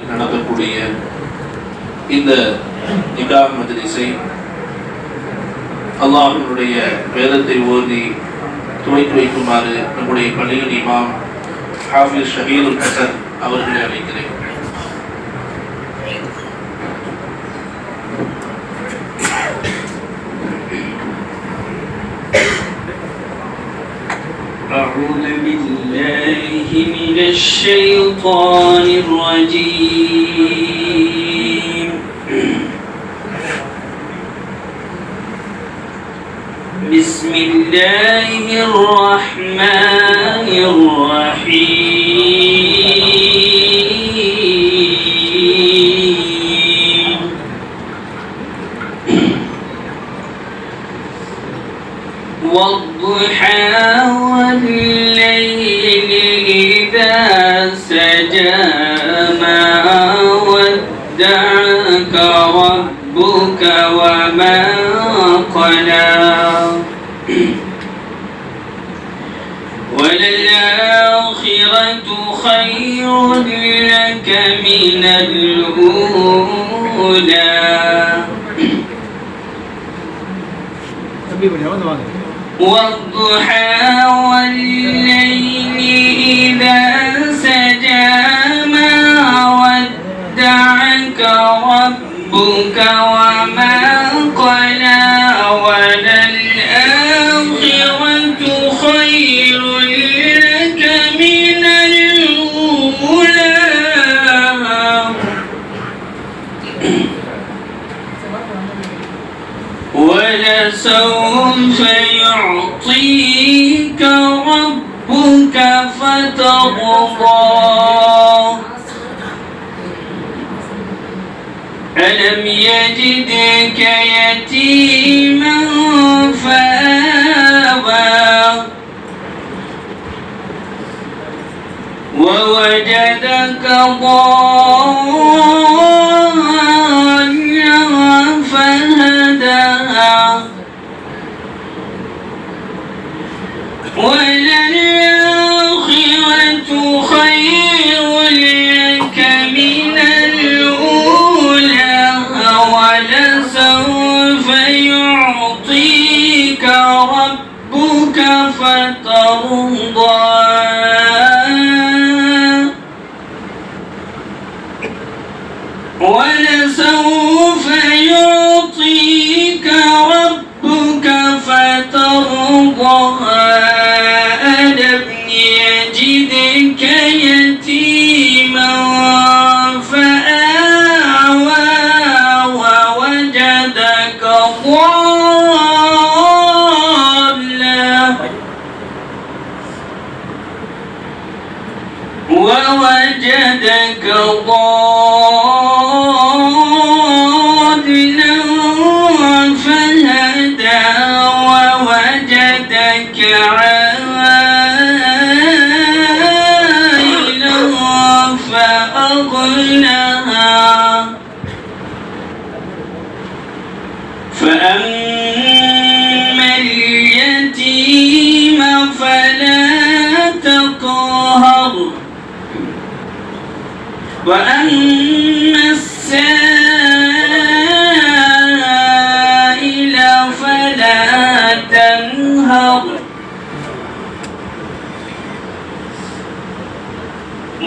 நடக்கக்கூடிய இந்த நிகாஹ் மஜ்லிஸை அல்லாஹ்வினுடைய வேதத்தை ஓதி துவக்கி வைக்குமாறு நம்முடைய பள்ளியின் இமாம் ஹாஃபிஸ் ஷஹீதுல் ஹசன் அவர்களை அழைக்கிறேன். أعوذ بالله من الشيطان الرجيم. بسم الله الرحمن الرحيم. والضحى والليل إذا سجى ما ودعك ربك وما قلى وللآخرة خير لك من الأولى. والضحى والليل إذا سجى ما ودعك ربك وما قلى وللآخرة خير لك من الأولى. ولسوف يعطيك ربك فترضى. ألم يجدك يتيما فآوى ووجدك ضالا فهدى وللآخرة خير لك من الأولى. ولسوف يعطيك ربك فترضى. ولسوف يعطيك ربك فترضى. ألم يجدك يتيما فآوى ووجدك ضالا فهدى ووجدك عائلا فأغنى. فأما اليتيم فلا تقهر وأما السائل فلا تنهر.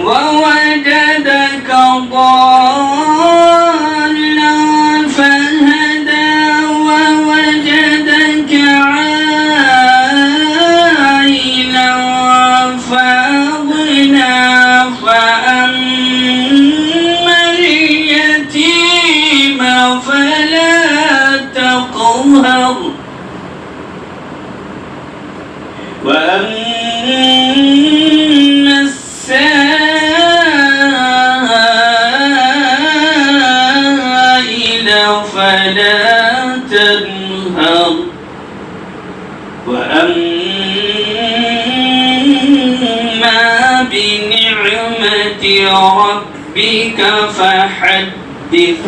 ووجدك ضالا فهدى ووجدك عائلا فأغنى. فأما اليتيم فلا تقهر وأما السائل فلا تنهر. وأما بنعمة ربك فحدث.